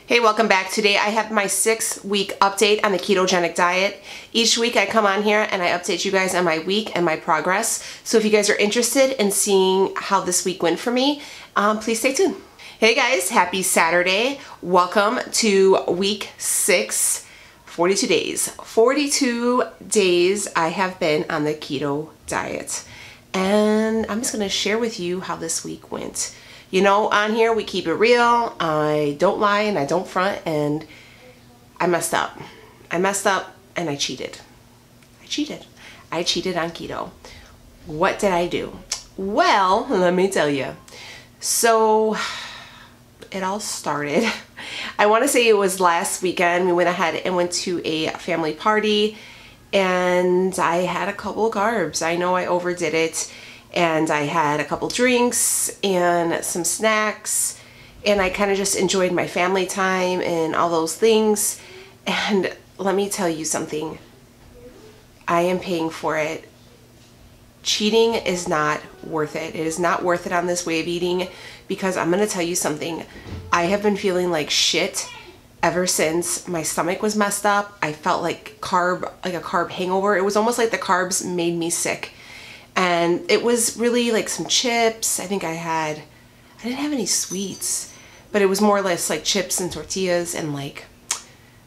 Hey, welcome back. Today I have my 6-week update on the ketogenic diet. Each week I come on here and I update you guys on my week and my progress. So if you guys are interested in seeing how this week went for me, please stay tuned. Hey guys, happy Saturday. Welcome to week 6, 42 days. 42 days I have been on the keto diet. And I'm just gonna share with you how this week went. You know, on here we keep it real. I don't lie and I don't front, and I messed up. I messed up and I cheated. I cheated on keto. What did I do? Well, let me tell you. So it all started, I want to say it was last weekend. We went ahead and went to a family party and I had a couple of carbs. I know I overdid it. And I had a couple drinks and some snacks, and I kind of just enjoyed my family time and all those things. And let me tell you something, I am paying for it. Cheating is not worth it. It is not worth it on this way of eating, because I'm going to tell you something. I have been feeling like shit ever since. My stomach was messed up. I felt like a carb hangover. It was almost like the carbs made me sick. And it was really like some chips. I didn't have any sweets, but it was more or less like chips and tortillas and like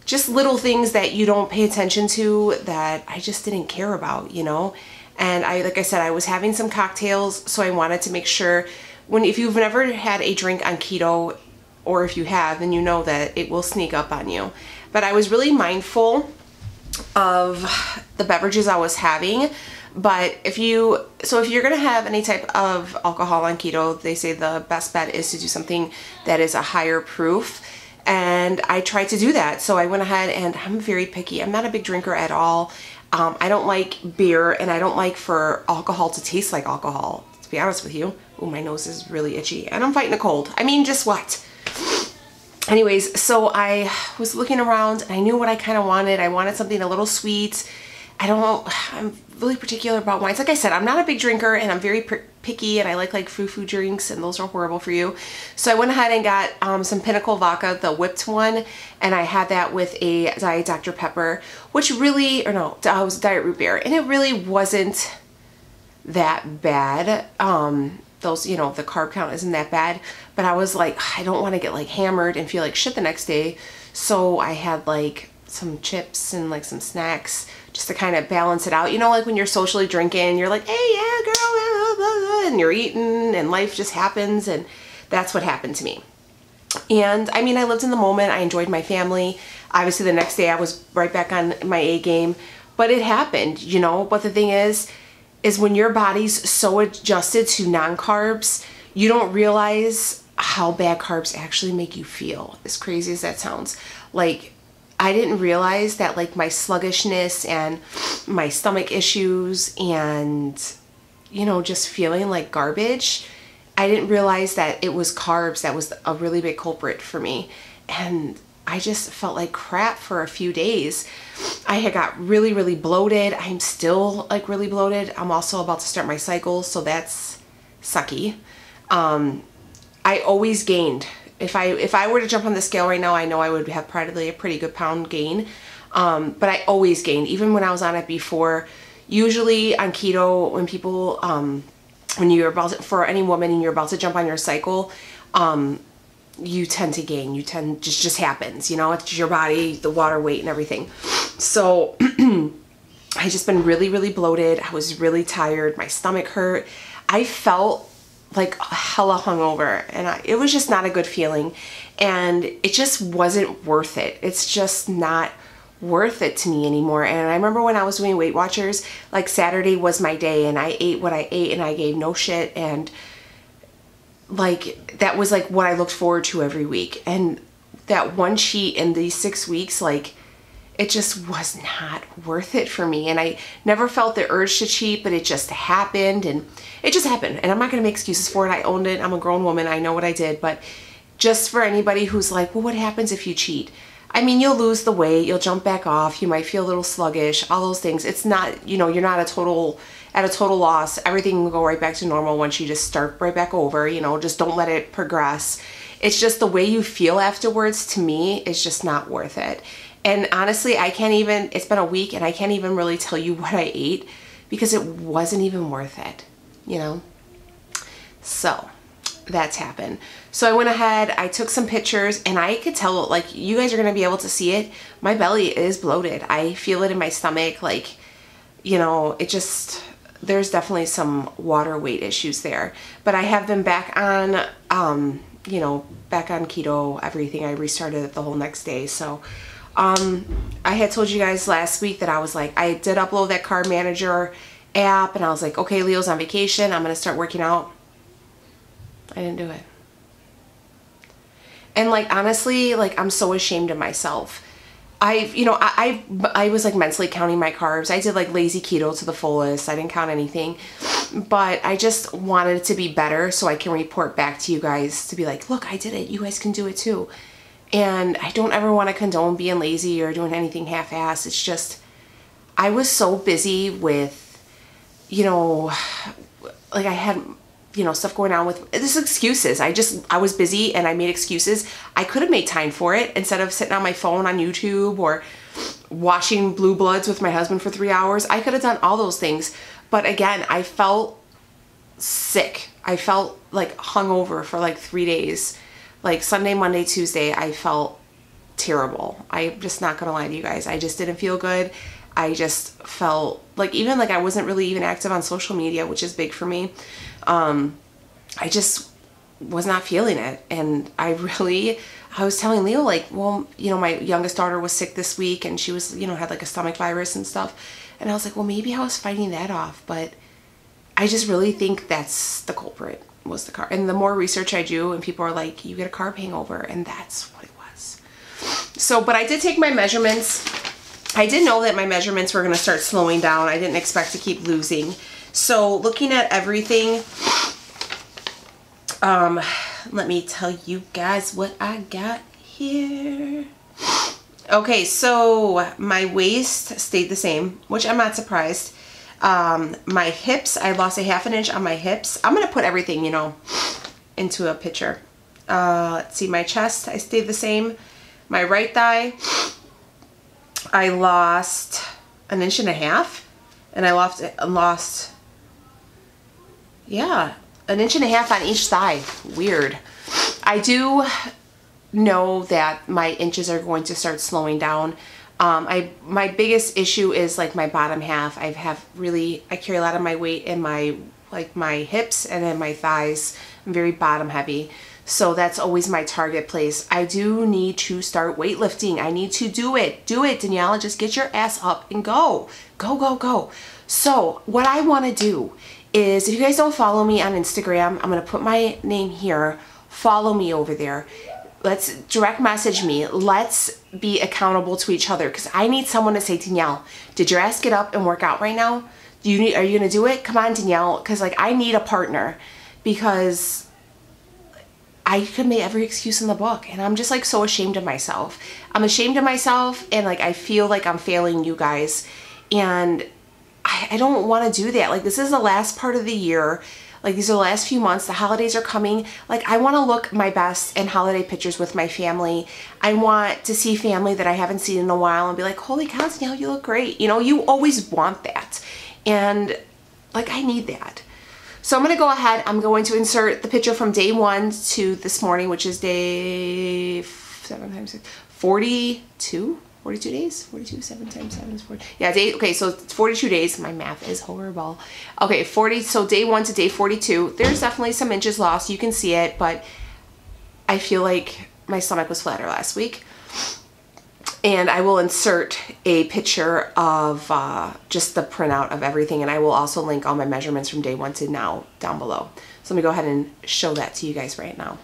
just little things that you don't pay attention to that I just didn't care about, you know? And like I said, I was having some cocktails, so I wanted to make sure if you've never had a drink on keto, or if you have, then you know that it will sneak up on you. But I was really mindful of the beverages I was having. But if you're gonna have any type of alcohol on keto, they say the best bet is to do something that is a higher proof. And I tried to do that. So I went ahead, and I'm very picky. I'm not a big drinker at all. I don't like beer, and I don't like for alcohol to taste like alcohol, to be honest with you. Oh, my nose is really itchy and I'm fighting a cold. I mean, just what? Anyways, so I was looking around and I knew what I kind of wanted. I wanted something a little sweet. I'm really particular about wines. Like I said, I'm not a big drinker and I'm very picky, and I like frou-frou drinks, and those are horrible for you. So I went ahead and got some Pinnacle vodka, the whipped one, and I had that with a Diet Dr. Pepper, which really, it was Diet Root Beer, and it really wasn't that bad. Those, the carb count isn't that bad, but I was like, I don't want to get like hammered and feel like shit the next day. So I had like some chips and like some snacks just to kind of balance it out. You know, like when you're socially drinking, you're like, hey, yeah, girl, blah, blah, blah, and you're eating and life just happens. And that's what happened to me. And I mean, I lived in the moment. I enjoyed my family. Obviously the next day I was right back on my A game, but it happened, you know. But the thing is when your body's so adjusted to non-carbs, you don't realize how bad carbs actually make you feel. As crazy as that sounds. Like, I didn't realize that like my sluggishness and my stomach issues and, just feeling like garbage, I didn't realize that it was carbs that was a really big culprit for me. And I just felt like crap for a few days. I had got really, really bloated. I'm still like really bloated. I'm also about to start my cycle, so that's sucky. I always gained. If I were to jump on the scale right now, I know I would have probably a pretty good pound gain. But I always gained, even when I was on it before. Usually on keto, when people, when you're for any woman and you're about to jump on your cycle, you tend to gain. Just happens, it's your body, the water weight and everything. So I just been really, really bloated. I was really tired. My stomach hurt. I felt like hella hungover, and it was just not a good feeling, and it just wasn't worth it. It's just not worth it to me anymore. And I remember when I was doing Weight Watchers, like Saturday was my day, and I ate what I ate and I gave no shit, and like that was like what I looked forward to every week. And that one cheat in these 6 weeks, like it just was not worth it for me. And I never felt the urge to cheat, but it just happened, and it just happened. And I'm not gonna make excuses for it. I owned it. I'm a grown woman. I know what I did. But just for anybody who's like, well, what happens if you cheat? I mean, you'll lose the weight, you'll jump back off, you might feel a little sluggish, all those things. It's not, you're not at a total loss. Everything will go right back to normal once you just start right back over, just don't let it progress. It's just the way you feel afterwards, to me, is just not worth it. And honestly, I can't even, it's been a week and I can't even really tell you what I ate because it wasn't even worth it, you know? So that's happened. So I went ahead, I took some pictures, and I could tell, like, you guys are going to be able to see it. My belly is bloated. I feel it in my stomach. Like, you know, it just, there's definitely some water weight issues there. But I have been back on, you know, back on keto, everything. I restarted it the whole next day. So I had told you guys last week that I was like, I did upload that Carb Manager app, and I was like, okay, Leo's on vacation. I'm going to start working out. I didn't do it. And like, honestly, like, I'm so ashamed of myself. I was like mentally counting my carbs. I did like lazy keto to the fullest. I didn't count anything, but I just wanted it to be better so I can report back to you guys to be like, look, I did it. You guys can do it too. And I don't ever want to condone being lazy or doing anything half-assed. It's just, I was so busy with, you know, like I had, you know, stuff going on with this excuses. I was busy and I made excuses. I could have made time for it instead of sitting on my phone on YouTube or watching Blue Bloods with my husband for 3 hours. I could have done all those things. But again, I felt sick. I felt like hungover for like 3 days. Like Sunday, Monday, Tuesday, I felt terrible. I'm just not gonna lie to you guys. I just didn't feel good. I just felt like, even like I wasn't really even active on social media, which is big for me. I just was not feeling it. And I was telling Leo, like, well, you know, my youngest daughter was sick this week and she was, you know, had like a stomach virus and stuff. And I was like, well, maybe I was fighting that off, but I just really think that's the culprit, was the carb. And the more research I do, and people are like, you get a carb hangover, and that's what it was. So, but I did take my measurements. I did know that my measurements were going to start slowing down. I didn't expect to keep losing. So looking at everything, let me tell you guys what I got here. Okay, so my waist stayed the same, which I'm not surprised. My hips, I lost a 1/2 inch on my hips. I'm going to put everything, you know, into a picture. Let's see, my chest, I stayed the same. My right thigh, I lost 1.5 inches, and I lost, yeah, 1.5 inches on each thigh. Weird. I do know that my inches are going to start slowing down. My biggest issue is like my bottom half. I carry a lot of my weight in my hips and in my thighs. I'm very bottom heavy. So that's always my target place. I do need to start weightlifting. I need to do it. Do it, Daniela. Just get your ass up and go. Go, go, go. So what I want to do is, if you guys don't follow me on Instagram, I'm going to put my name here. Follow me over there. Let's direct message me. Let's be accountable to each other, because I need someone to say, Danielle, did your ass get up and work out right now? Are you going to do it? Come on, Danielle, because like I need a partner, because I could make every excuse in the book, and I'm just like so ashamed of myself. I'm ashamed of myself, and like I feel like I'm failing you guys, and I don't want to do that. Like, this is the last part of the year. Like, these are the last few months. The holidays are coming. Like, I want to look my best in holiday pictures with my family. I want to see family that I haven't seen in a while and be like, holy cow, Danielle, you look great. You know, you always want that. And like, I need that. So I'm going to go ahead. I'm going to insert the picture from day 1 to this morning, which is day 7 times 6, 42 days. 42, 7 times 7 is 40. Yeah, okay, so it's 42 days. My math is horrible. Okay, so day 1 to day 42. There's definitely some inches lost. You can see it, but I feel like my stomach was flatter last week. And I will insert a picture of just the printout of everything, and I will also link all my measurements from day 1 to now down below. So let me go ahead and show that to you guys right now.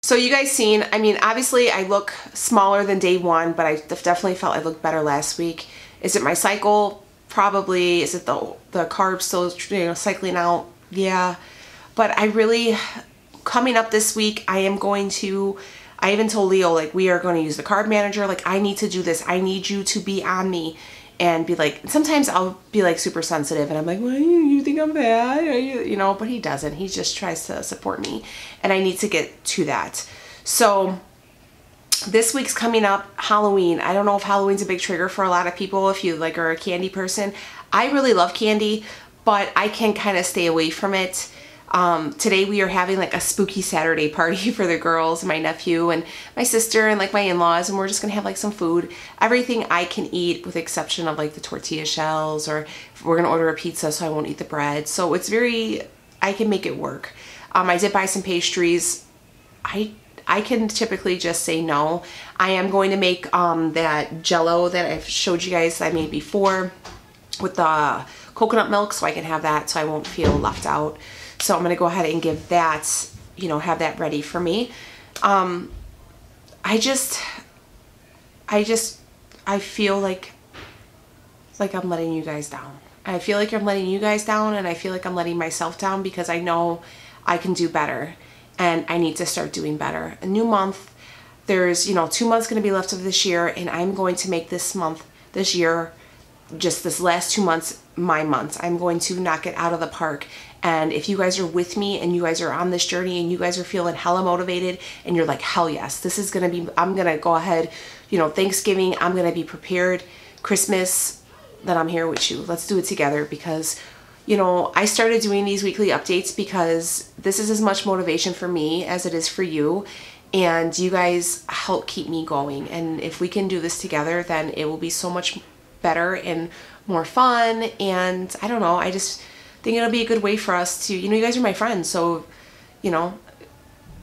So you guys seen, I mean, obviously I look smaller than day 1, but I definitely felt I looked better last week. Is it my cycle? Probably. Is it the carbs still, you know, cycling out? Yeah. But I really, coming up this week, I am going to I even told Leo, like, we are going to use the card manager. Like, I need to do this. I need you to be on me and be like, sometimes I'll be like super sensitive and I'm like, well, you think I'm bad? You know, but he doesn't. He just tries to support me, and I need to get to that. So this week's coming up, Halloween. I don't know if Halloween's a big trigger for a lot of people if you like are a candy person. I really love candy, but I can kind of stay away from it. Today we are having like a spooky Saturday party for the girls, my nephew and my sister and like my in-laws, and we're just gonna have like some food, everything I can eat with the exception of like the tortilla shells, or we're gonna order a pizza so I won't eat the bread. So it's very, I can make it work. I did buy some pastries. I can typically just say no. I am going to make that jello that I've showed you guys that I made before with the coconut milk, so I can have that so I won't feel left out. So I'm going to go ahead and give that, you know, have that ready for me. I feel like I'm letting you guys down. I feel like I'm letting you guys down, and I feel like I'm letting myself down because I know I can do better and I need to start doing better. A new month, there's, you know, 2 months going to be left of this year, and I'm going to make this year, just this last 2 months, my months. I'm going to knock it out of the park. And if you guys are with me and you guys are on this journey and you guys are feeling hella motivated and you're like, hell yes, this is gonna be, I'm gonna go ahead, you know, Thanksgiving, I'm gonna be prepared. Christmas, that I'm here with you. Let's do it together, because, you know, I started doing these weekly updates because this is as much motivation for me as it is for you. And you guys help keep me going. And if we can do this together, then it will be so much better and more fun. And I don't know, I just think it'll be a good way for us to, you know, you guys are my friends, so, you know,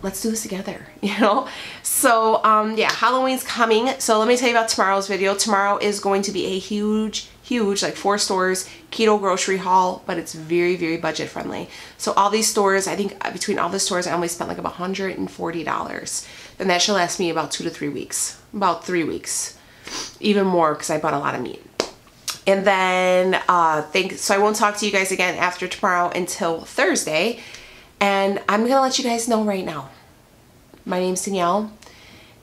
let's do this together, you know? So, yeah, Halloween's coming. So let me tell you about tomorrow's video. Tomorrow is going to be a huge, like 4 stores, keto grocery haul, but it's very, very budget friendly. So all these stores, I think between all the stores, I only spent like about $140. And that should last me about 2 to 3 weeks, about 3 weeks, even more, because I bought a lot of meat. And then, so I won't talk to you guys again after tomorrow until Thursday. And I'm going to let you guys know right now. My name's Danielle,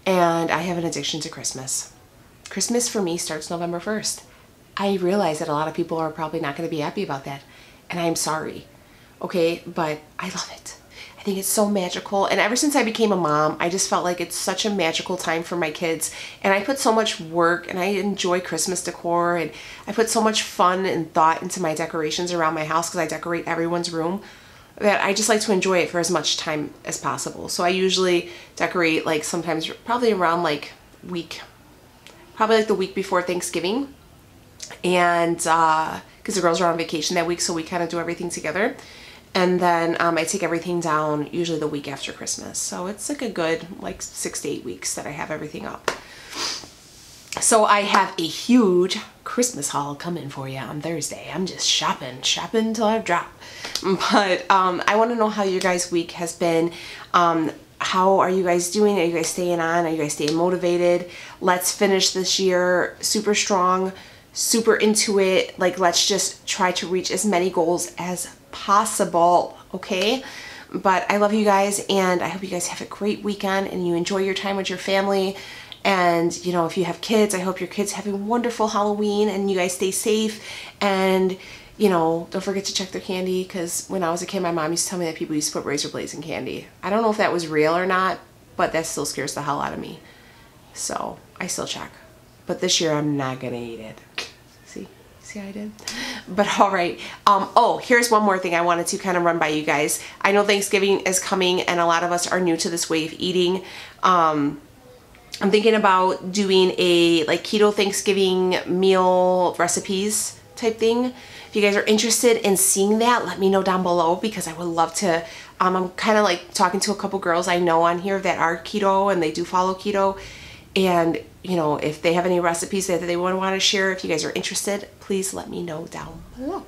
and I have an addiction to Christmas. Christmas for me starts November 1st. I realize that a lot of people are probably not going to be happy about that, and I'm sorry, okay? But I love it. I think it's so magical, and ever since I became a mom, I just felt like it's such a magical time for my kids, and I put so much work, and I enjoy Christmas decor, and I put so much fun and thought into my decorations around my house because I decorate everyone's room, that I just like to enjoy it for as much time as possible. So I usually decorate like sometimes probably around like probably like the week before Thanksgiving, and because the girls are on vacation that week, so we kind of do everything together. And then I take everything down usually the week after Christmas. So it's like a good like 6 to 8 weeks that I have everything up. So I have a huge Christmas haul coming for you on Thursday. I'm just shopping till I drop. But I want to know how your guys' week has been. How are you guys doing? Are you guys staying on? Are you guys staying motivated? Let's finish this year super strong, super into it. Like, let's just try to reach as many goals as possible, okay? But I love you guys, and I hope you guys have a great weekend and you enjoy your time with your family. And, you know, if you have kids, I hope your kids have a wonderful Halloween and you guys stay safe. And, you know, don't forget to check their candy, because when I was a kid, my mom used to tell me that people used to put razor blades in candy. I don't know if that was real or not, but that still scares the hell out of me. So I still check. But this year I'm not gonna eat it. See how I did? But all right. Oh, here's one more thing I wanted to kind of run by you guys. I know Thanksgiving is coming and a lot of us are new to this way of eating. I'm thinking about doing a like keto Thanksgiving meal recipes type thing. If you guys are interested in seeing that, let me know down below, because I would love to. I'm kind of like talking to a couple girls I know on here that are keto and they do follow keto. And, you know, if they have any recipes that they want to share, if you guys are interested, please let me know down below.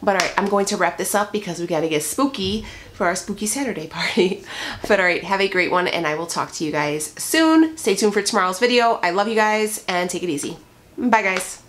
But all right, I'm going to wrap this up because we got to get spooky for our spooky Saturday party. But all right, have a great one, and I will talk to you guys soon. Stay tuned for tomorrow's video. I love you guys, and take it easy. Bye, guys.